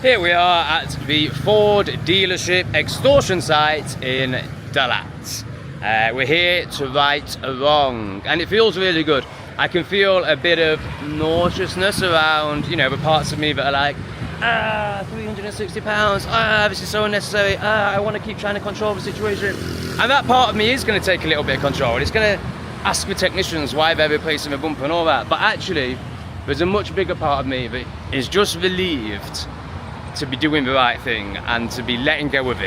Here we are at the Ford dealership extortion site in Dalat. We're here to right a wrong, and it feels really good. I can feel a bit of nauseousness around, you know, the parts of me that are like, £360, this is so unnecessary, I want to keep trying to control the situation. And that part of me is going to take a little bit of control. It's going to ask the technicians why they're replacing the bumper and all that. But actually, there's a much bigger part of me that is just relieved to be doing the right thing and to be letting go of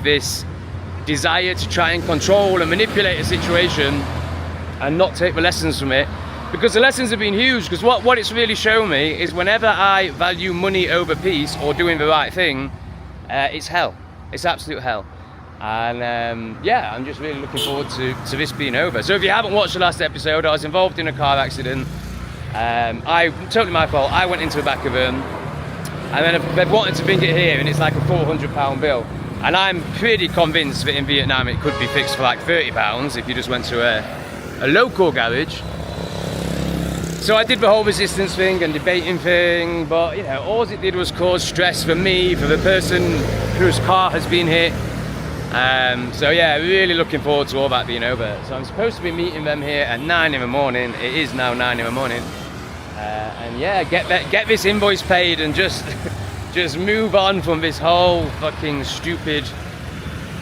this, desire to try and control and manipulate a situation and not take the lessons from it. Because the lessons have been huge, because what it's really shown me is whenever I value money over peace or doing the right thing, it's hell. It's absolute hell. And yeah, I'm just really looking forward to this being over. So if you haven't watched the last episode, I was involved in a car accident. Totally my fault. I went into the back of them, and then they've wanted to bring it here, and it's like a £400 bill. And I'm pretty convinced that in Vietnam it could be fixed for like £30 if you just went to a local garage. So I did the whole resistance thing and debating thing, but you know, all it did was cause stress for me, for the person whose car has been hit. So yeah, really looking forward to all that being over. So I'm supposed to be meeting them here at 9 in the morning. It is now 9 in the morning. And yeah, get this invoice paid and just move on from this whole fucking stupid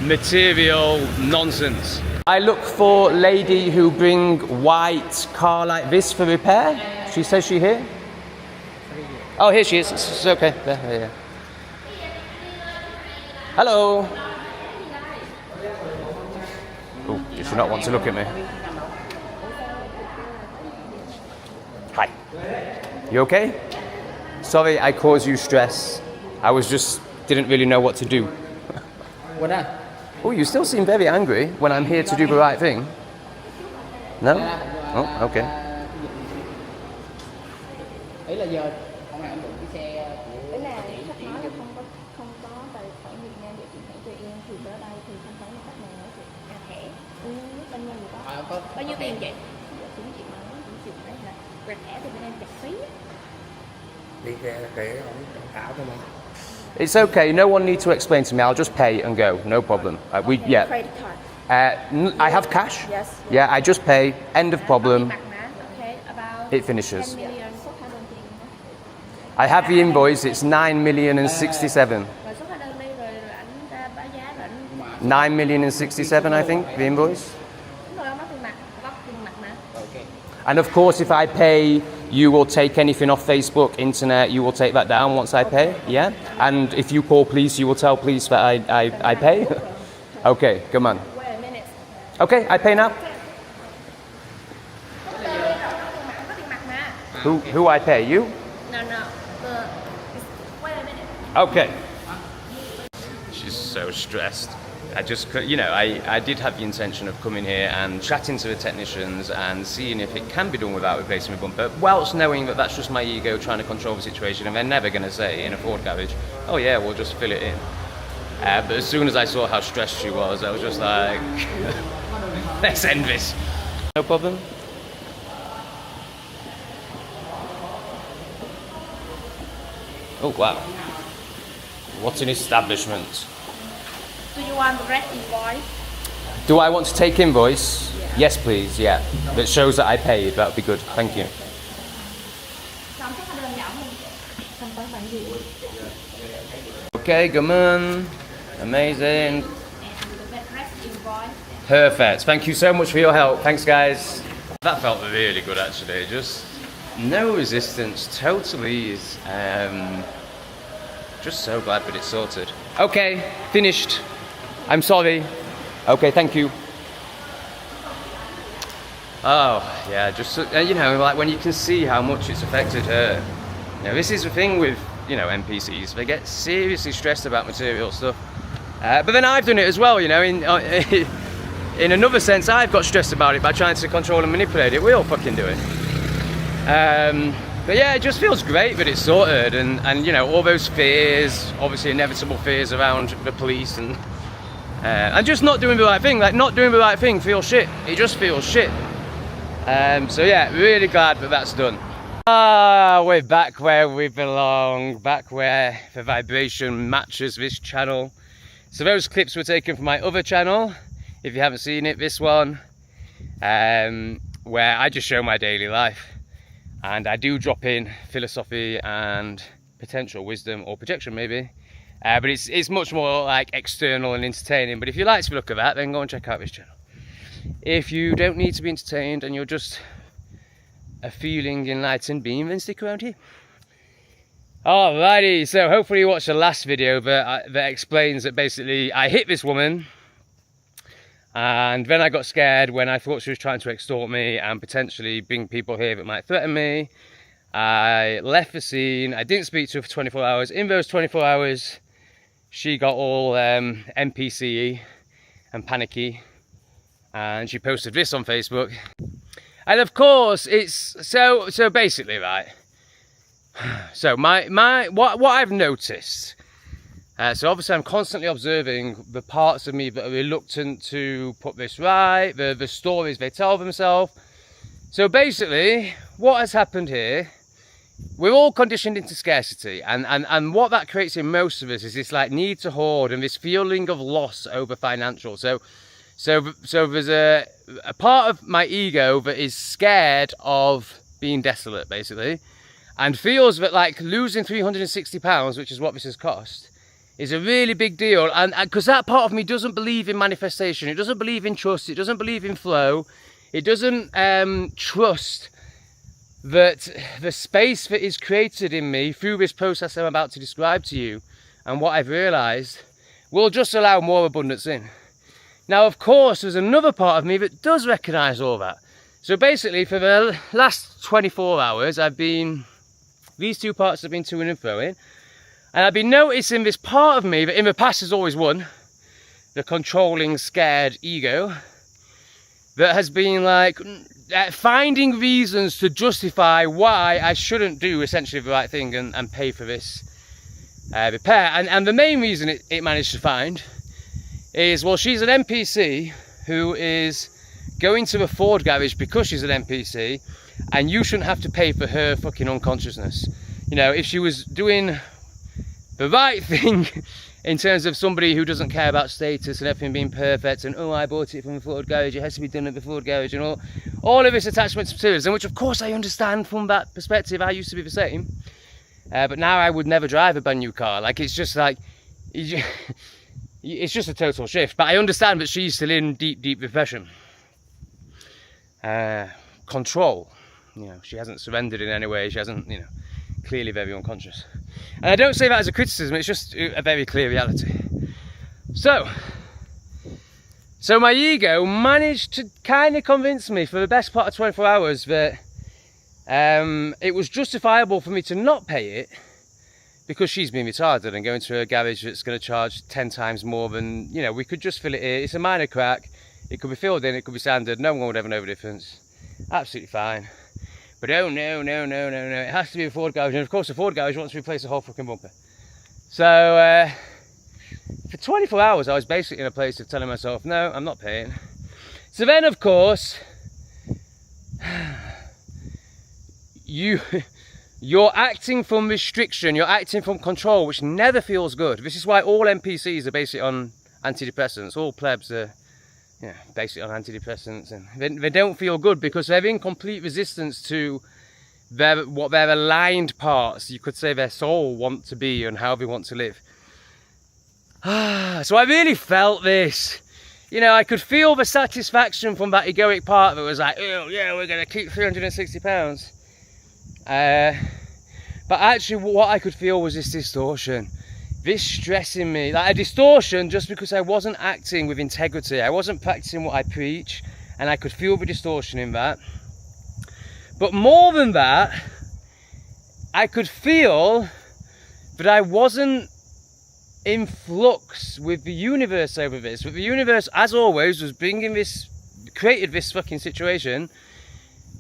material nonsense. I look for lady who bring white car like this for repair. She says she here? Oh, here she is. It's okay. There. Hello. Oh, did she not want to look at me? Hi. You okay? Sorry I caused you stress. I didn't really know what to do. What? Oh, you still seem very angry when I'm here to do the right thing. No? Oh, okay. Ý là giờ hôm nay anh đụng cái xe Ý là khách nói là không có tài khoản Việt Nam để chuyển khoản cho em, thì tới đây thì thanh toán bằng cách nào nữa chị? Thẻ. Bên em gì có. Bao nhiêu tiền vậy? Cũng chị mà nói cũng chịu đấy là quẹt thẻ thì bên em chặt phí. đi cái ảo thôi mà. It's okay. No one needs to explain to me. I'll just pay and go. No problem. Yeah. Credit card. I have cash. Yes. Yeah, I just pay. End of problem. Okay, about It finishes. 10 million. Số hóa đơn tiền. I have the invoice. It's 9,067,000. Rồi số hóa đơn đi rồi ảnh ra báo giá rồi ảnh. 9,067,000, I think, the invoice. Đúng rồi, ông nói tiền mặt, góp tiền mặt mà. Okay. And of course, if I pay, you will take anything off Facebook, internet, you will take that down once I pay, yeah? And if you call police, you will tell police that I pay? Okay, come on. Wait a minute. Okay, I pay now. Có tiền mặt mà. Who I pay? You? No. Wait a minute. Okay. She's so stressed. I did have the intention of coming here and chatting to the technicians and seeing if it can be done without replacing the bumper, whilst knowing that that's just my ego trying to control the situation, and they're never going to say in a Ford garage, oh yeah, we'll just fill it in. But as soon as I saw how stressed she was, I was just like, let's end this. No problem. Oh wow. What an establishment. Do you want the red invoice? Do I want to take invoice? Yeah. Yes, please, yeah. That shows that I paid, that would be good. Thank you. Xong số hóa đơn giảm không? Thanh toán bằng gì? Okay, come on. Amazing. And the red invoice. Perfect. Thank you so much for your help. Thanks, guys. That felt really good, actually. Just no resistance, total ease. Just so glad that it's sorted. Okay, finished. I'm sorry. Okay, thank you. Oh, yeah, just, like when you can see how much it's affected her. This is the thing with, NPCs. They get seriously stressed about material stuff. But then I've done it as well, in another sense, I've got stressed about it by trying to control and manipulate it. We all fucking do it. But yeah, it just feels great that it's sorted, and all those fears, obviously inevitable fears around the police and just not doing the right thing. Like, not doing the right thing feels shit. It just feels shit. So yeah, really glad that that's done. Ah, we're back where we belong, back where the vibration matches this channel. So those clips were taken from my other channel, if you haven't seen it, this one, where I just show my daily life. And I do drop in philosophy and potential wisdom or projection maybe. But it's much more like external and entertaining. But if you like to look at that, then go and check out this channel. If you don't need to be entertained and you're just a feeling enlightened being, then stick around here. Alrighty, so hopefully you watched the last video that explains that basically I hit this woman and then I got scared when I thought she was trying to extort me and potentially bring people here that might threaten me. I left the scene, I didn't speak to her for 24 hours. In those 24 hours, she got all NPC and panicky, and she posted this on Facebook. And of course, it's so basically, right? So what I've noticed, so obviously I'm constantly observing the parts of me that are reluctant to put this right, the stories they tell themselves. So basically, what has happened here, we're all conditioned into scarcity, and what that creates in most of us is this like need to hoard and this feeling of loss over financial. So there's a part of my ego that is scared of being desolate, basically, and feels that like losing £360, which is what this has cost, is a really big deal. And because that part of me doesn't believe in manifestation, it doesn't believe in trust, it doesn't believe in flow, it doesn't trust that the space that is created in me through this process I'm about to describe to you, and what I've realized, will just allow more abundance in. Now, of course, there's another part of me that does recognize all that. So basically, for the last 24 hours, these two parts have been to and froing, and I've been noticing this part of me that in the past has always won, the controlling, scared ego, that has been like finding reasons to justify why I shouldn't do essentially the right thing and pay for this repair. And the main reason it managed to find is, well, she's an NPC who is going to the Ford garage because she's an NPC, and you shouldn't have to pay for her fucking unconsciousness. You know, if she was doing the right thing in terms of somebody who doesn't care about status and everything being perfect, and oh, I bought it from the Ford garage, it has to be done at the Ford garage, and all of this attachment to materials, and which of course I understand from that perspective. I used to be the same, but now I would never drive a brand new car. Like, it's just like, it's just a total shift. But I understand that she's still in deep depression. Control, you know, she hasn't surrendered in any way. She hasn't, you know, clearly very unconscious. And I don't say that as a criticism, it's just a very clear reality. So my ego managed to kind of convince me for the best part of 24 hours that it was justifiable for me to not pay it, because she's been retarded and going to a garage that's going to charge 10 times more than, you know, we could just fill it here. It's a minor crack. It could be filled in, it could be sanded. No one would ever know the difference. Absolutely fine. But oh no, it has to be a Ford garage. And of course the Ford garage wants to replace the whole fucking bumper. So for 24 hours I was basically in a place of telling myself, no, I'm not paying. So then of course, you're acting from restriction, you're acting from control, which never feels good. This is why all NPCs are basically on antidepressants. All plebs are, you know, basically on antidepressants, and they don't feel good because they're in complete resistance to what their aligned parts, you could say their soul, want to be and how they want to live. So I really felt this. You know, I could feel the satisfaction from that egoic part that was like, oh yeah, we're going to keep £360. But actually what I could feel was this distortion, this stress in me, like a distortion just because I wasn't acting with integrity. I wasn't practicing what I preach, and I could feel the distortion in that. But more than that, I could feel that I wasn't in flux with the universe over this. But the universe, as always, was created this fucking situation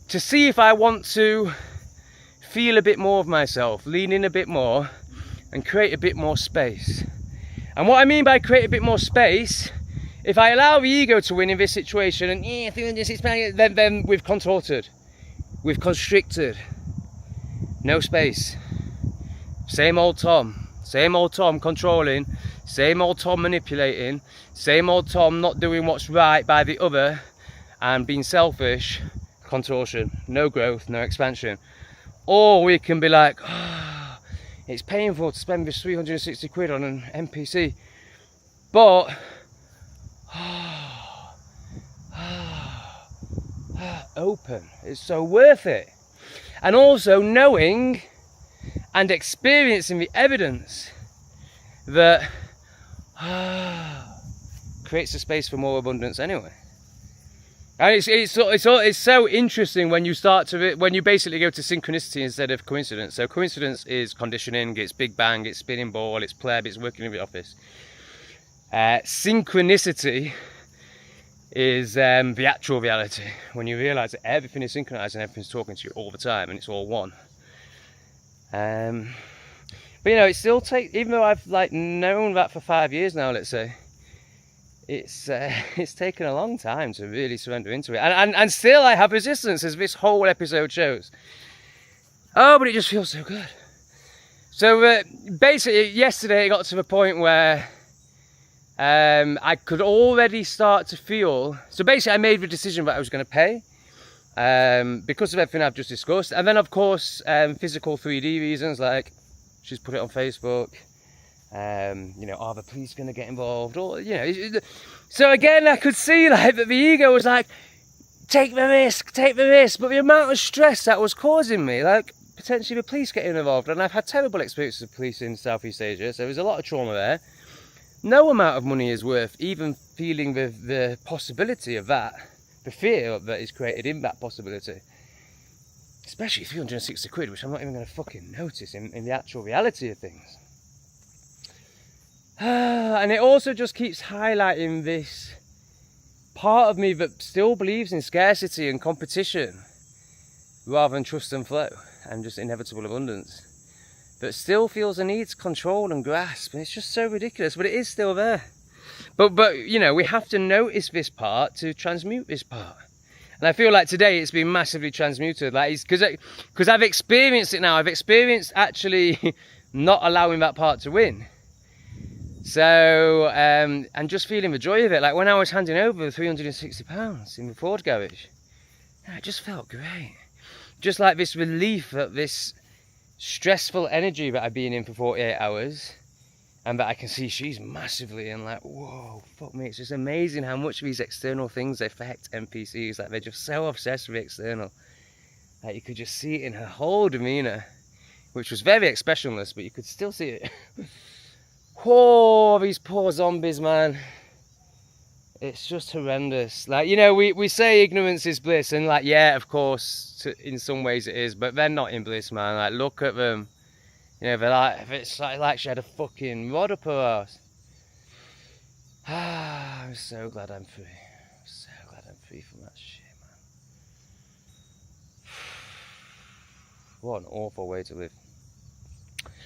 to see if I want to feel a bit more of myself, lean in a bit more, and create a bit more space. And what I mean by create a bit more space, if I allow the ego to win in this situation, and then we've contorted, we've constricted, no space. Same old Tom controlling, same old Tom manipulating, same old Tom not doing what's right by the other and being selfish. Contortion, no growth, no expansion. Or we can be like, oh, it's painful to spend this 360 quid on an NPC, but open, it's so worth it. And also knowing and experiencing the evidence that creates a space for more abundance anyway. And it's so interesting when you start to, when you basically go to synchronicity instead of coincidence. So coincidence is conditioning, it's big bang, it's spinning ball, it's pleb, it's working in the office. Synchronicity is the actual reality, when you realize that everything is synchronized and everything's talking to you all the time and it's all one. But you know, it still takes, even though I've like known that for 5 years now, let's say, it's taken a long time to really surrender into it, and still I have resistance, as this whole episode shows. Oh, but it just feels so good. So basically yesterday it got to the point where I could already start to feel, so basically I made the decision that I was going to pay because of everything I've just discussed, and then of course physical 3D reasons, like she's put it on Facebook. You know, are the police going to get involved? Or, you know, so again, I could see like that the ego was like, take the risk, but the amount of stress that was causing me, like potentially the police getting involved, and I've had terrible experiences with police in Southeast Asia, so there's a lot of trauma there. No amount of money is worth even feeling the possibility of that, the fear that is created in that possibility. Especially 360 quid, which I'm not even going to fucking notice in the actual reality of things. And it also just keeps highlighting this part of me that still believes in scarcity and competition rather than trust and flow and just inevitable abundance, but still feels a need to control and grasp, and it's just so ridiculous, but it is still there. But you know, we have to notice this part to transmute this part, and I feel like today it's been massively transmuted, like it's because I've experienced it now. I've experienced actually not allowing that part to win. So, and just feeling the joy of it, like when I was handing over the £360 in the Ford garage, it just felt great. Just like this relief that this stressful energy that I've been in for 48 hours, and that I can see she's massively, and like, whoa, fuck me, it's just amazing how much these external things affect NPCs, like they're just so obsessed with the external. Like you could just see it in her whole demeanour, which was very expressionless, but you could still see it. Oh, these poor zombies, man. It's just horrendous. Like, you know, we say ignorance is bliss, and like, yeah, of course, in some ways it is, but they're not in bliss, man. Like, look at them. You know, they're like, it's like she had a fucking rod up her ass. I'm so glad I'm free. I'm so glad I'm free from that shit, man. What an awful way to live.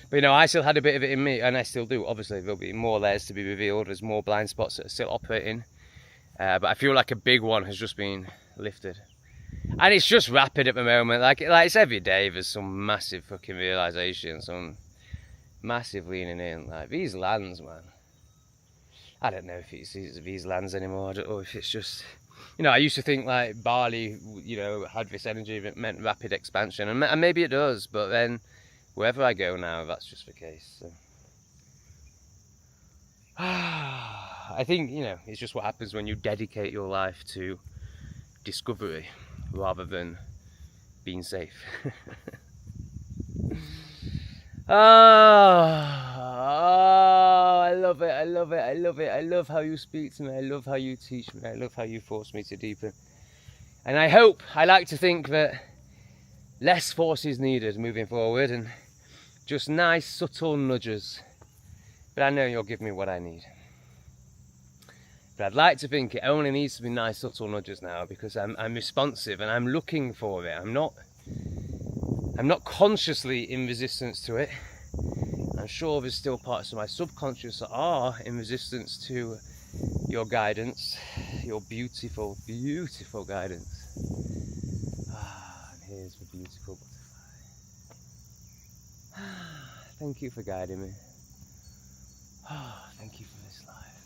But you know, I still had a bit of it in me, and I still do. Obviously, there'll be more layers to be revealed. There's more blind spots that are still operating. But I feel like a big one has just been lifted. And it's just rapid at the moment. Like it's every day there's some massive fucking realisation, some massive leaning in. Like, these lands, man. I don't know if it's these lands anymore. I don't know if it's just... You know, I used to think like Bali, you know, had this energy that meant rapid expansion. And maybe it does, but then... Wherever I go now, that's just the case. So. I think, you know, it's just what happens when you dedicate your life to discovery rather than being safe. Oh, I love it, I love it, I love it. I love how you speak to me, I love how you teach me, I love how you force me to deepen. And I like to think that less force is needed moving forward, and just nice subtle nudges, but I know you'll give me what I need. But I'd like to think it only needs to be nice subtle nudges now, because I'm responsive and I'm looking for it. I'm not consciously in resistance to it. I'm sure there's still parts of my subconscious that are in resistance to your guidance, your beautiful, beautiful guidance. And here's the beautiful butterfly. Thank you for guiding me. Thank you for this life.